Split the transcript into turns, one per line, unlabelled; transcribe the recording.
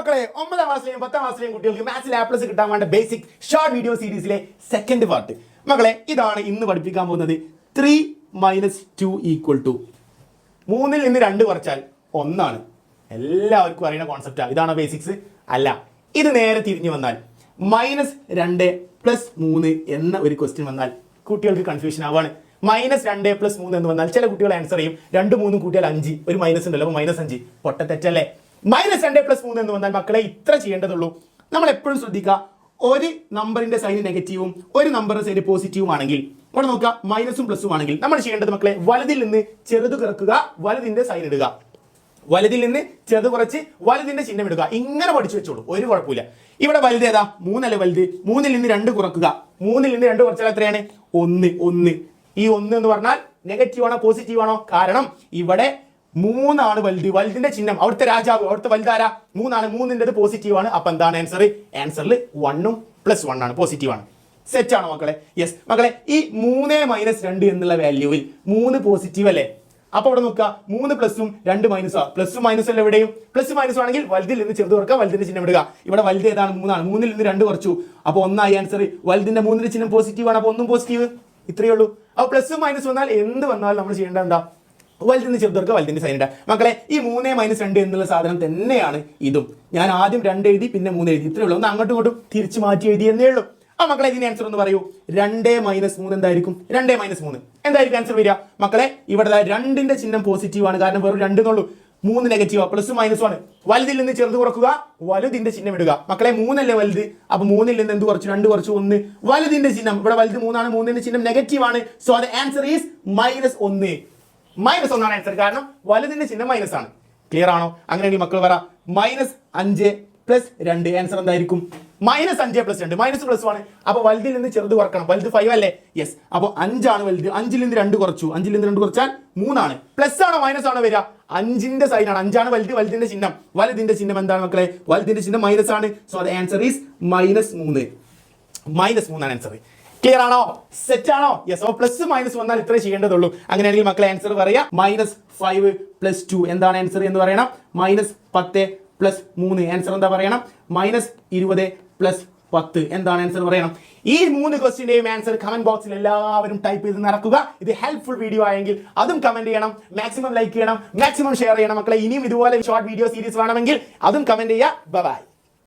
മക്കളെ 9ാം ക്ലാസ്സിലെയും 10ാം ക്ലാസ്സിലെയും കുട്ടികൾക്ക് മാത്സിൽ A+ കിട്ടാൻ വേണ്ട ബേസിക് ഷോർട്ട് വീഡിയോ സീരീസിലെ സെക്കൻഡ് പാർട്ട്. മക്കളെ ഇതാണ് ഇന്ന് പഠിപ്പിക്കാൻ പോകുന്നത്. 3 - 2 = 3ൽ നിന്ന് 2 കുറച്ചാൽ 1 ആണ്. എല്ലാവർക്കും അറിയുന്ന കോൺസെപ്റ്റാണ്. ഇതാണ് ബേസിക്സ് അല്ല. ഇത് നേരെ തിരിഞ്ഞു വന്നാൽ -2 + 3 എന്ന ഒരു ക്വസ്റ്റ്യൻ വന്നാൽ കുട്ടികൾക്ക് കൺഫ്യൂഷൻ ആവാണ്. -2 + 3 എന്ന് വന്നാൽ ചില കുട്ടികൾ ആൻസർ ചെയ്യും 2 3 കൂട്ടിയാൽ 5, ഒരു മൈനസ് ഉണ്ടല്ലോ, അപ്പോൾ -5 പൊട്ട തെറ്റല്ലേ. -2 + 3 എന്ന് വന്നാൽ മക്കളെ ഇത്ര ചെയ്യേണ്ടതുള്ളൂ. നമ്മൾ എപ്പോഴും ശ്രദ്ധിക്കുക, ഒരു നമ്പറിന്റെ സൈൻ നെഗറ്റീവും ഒരു നമ്പറിന്റെ സൈൻ പോസിറ്റീവും ആണെങ്കിൽ ഇവിടെ നോക്കുക, മൈനസും പ്ലസും ആണെങ്കിൽ നമ്മൾ ചെയ്യേണ്ടത് മക്കളെ വലതിൽ നിന്ന് ചെറുത് കുറക്കുക, വലതിന്റെ സൈൻ ഇടുക. വലതിൽ നിന്ന് ചെറുത് കുറച്ച് വലതിന്റെ ചിഹ്നം ഇടുക. ഇങ്ങനെ പഠിച്ചു വെച്ചോളൂ, ഒരു കുഴപ്പമില്ല. ഇവിടെ വലുത് ഏതാ? 3 അല്ലേ വലുത്. 3ൽ നിന്ന് 2 കുറക്കുക. 3ൽ നിന്ന് 2 കുറച്ചാൽ എത്രയാണ്? 1. ഈ 1 എന്ന് പറഞ്ഞാൽ നെഗറ്റീവ് ആണോ പോസിറ്റീവ് ആണോ? കാരണം ഇവിടെ 3 ആണ് വലുത്. വലുതിന്റെ ചിഹ്നം അവിടുത്തെ രാജാവ്, അവിടുത്തെ വലുതാരാ? 3 ആണ്. 3ൻ്റെത് പോസിറ്റീവ് ആണ്. അപ്പൊ എന്താണ് ആൻസർ? ആൻസറിൽ 1 + 1 ആണ്, പോസിറ്റീവ് ആണ്. സെറ്റ് ആണോ മക്കളെ? യെസ് മക്കളെ. ഈ 3 - 2 എന്നുള്ള വാല്യൂവിൽ 3 പോസിറ്റീവ് അല്ലേ? അപ്പൊ ഇവിടെ നോക്കുക, 3 പ്ലസും 2 മൈനസാ. പ്ലസും മൈനസും അല്ല എവിടെയും. പ്ലസ് മൈനസ് ആണെങ്കിൽ വലുതിൽ നിന്ന് ചെറുത് കുറക്കുക, വലുതിന്റെ ചിഹ്നം ഇടുക. ഇവിടെ വലുത് ഏതാണ്? 3 ആണ്. 3ൽ നിന്ന് 2 കുറച്ചു, അപ്പൊ 1 ആയി ആൻസർ. വലുതിന്റെ 3ന്റെ ചിഹ്നം പോസിറ്റീവ് ആണ്, അപ്പൊ 1 പോസിറ്റീവ്. ഇത്രയേ ഉള്ളൂ. അപ്പൊ പ്ലസും മൈനസ് വന്നാൽ എന്ത് വന്നാലും നമ്മൾ ചെയ്യേണ്ടത് എന്താ? വലുതിന് ചെറുതൊക്കെ വലുതിന്റെ സൈൻ ഇടുക. മക്കളെ ഈ 3 - 2 എന്നുള്ള സാധനം തന്നെയാണ് ഇതും. ഞാൻ ആദ്യം 2 എഴുതി, പിന്നെ 3 എഴുതി. ഇത്രയേ ഉള്ളൂ. ഒന്ന് അങ്ങോട്ടും ഇങ്ങോട്ടും തിരിച്ചു മാറ്റി എഴുതി എന്നേ ഉള്ളൂ. ആ മക്കളെ ഇതിന് ആൻസർ ഒന്ന് പറയൂ. 2 - 3 എന്തായിരിക്കും? 2 - 3 എന്തായിരിക്കും ആൻസർ വരിക? മക്കളെ ഇവിടെ 2ന്റെ ചിഹ്നം പോസിറ്റീവ് ആണ്, കാരണം വെറും 2 എന്നുള്ളൂ. 3 നെഗറ്റീവ്, പ്ലസും മൈനസും ആണ്. വലുതിൽ നിന്ന് ചെറുത് കുറക്കുക, വലുതിന്റെ ചിഹ്നം ഇടുക. മക്കളെ 3 അല്ലേ വലുത്. അപ്പൊ 3ൽ നിന്ന് എന്ത് കുറച്ചു? 2 കുറച്ചു 1. വലുതിന്റെ ചിഹ്നം ഇവിടെ വലുത് 3 ആണ്, 3ന്റെ ചിഹ്നം നെഗറ്റീവ് ആണ്. So the answer is -1. -1 ആണ് ആൻസർ, കാരണം വലുതിന്റെ ചിഹ്നം മൈനസ് ആണ്. ക്ലിയർ ആണോ? അങ്ങനെയെങ്കിൽ മക്കൾ പറ -5 + 2 ആൻസർ എന്തായിരിക്കും? -5 + 2 മൈനസ് പ്ലസ് ആണ്. അപ്പൊ വലുതിൽ നിന്ന് ചെറുത് കുറക്കണം. വലുത് 5 അല്ലേ? യെസ്. അപ്പൊ 5 ആണ് വലുത്. 5ൽ നിന്ന് 2 കുറച്ചു. 5ൽ നിന്ന് 2 കുറച്ചാൽ 3 ആണ്. പ്ലസ് ആണോ മൈനസ് ആണോ വരിക? 5ന്റെ സൈൻ ആണ്. 5 ആണ് വലുത്. വലുതിന്റെ ചിഹ്നം, വലുതിന്റെ ചിഹ്നം എന്താണ് മക്കളെ? വലുതിന്റെ ചിഹ്നം മൈനസ് ആണ്. So the answer is -3. -3 ആണ് ആൻസർ. ക്ലിയർ ആണോ? സെറ്റ് ആണോ? യെസ്. അപ്പോൾ പ്ലസ് മൈനസ് വന്നാൽ ഇത്രേ ചെയ്യേണ്ടതുള്ളൂ. അങ്ങനെയാണെങ്കിൽ മക്കളെ ആൻസർ പറയാ -5 + 2 എന്താണ് ആൻസർ എന്ന് പറയണം? -10 + 3 ആൻസർ എന്താ പറയണം? -20 + 10 എന്താണ് ആൻസർ പറയണം? ഈ 3 ക്വസ്റ്റ്യന്റെയും ആൻസർ കമന്റ് ബോക്സിൽ എല്ലാവരും ടൈപ്പ് ചെയ്ത് നടക്കുക. ഇത് ഹെൽപ്ഫുൾ വീഡിയോ ആയെങ്കിൽ അതും കമന്റ് ചെയ്യണം, മാക്സിമം ലൈക്ക് ചെയ്യണം, മാക്സിമം ഷെയർ ചെയ്യണം. മക്കളെ ഇനിയും ഇതുപോലെ ഷോർട്ട് വീഡിയോ സീരീസ് വേണമെങ്കിൽ അതും കമന്റ് ചെയ്യുക. ബൈ.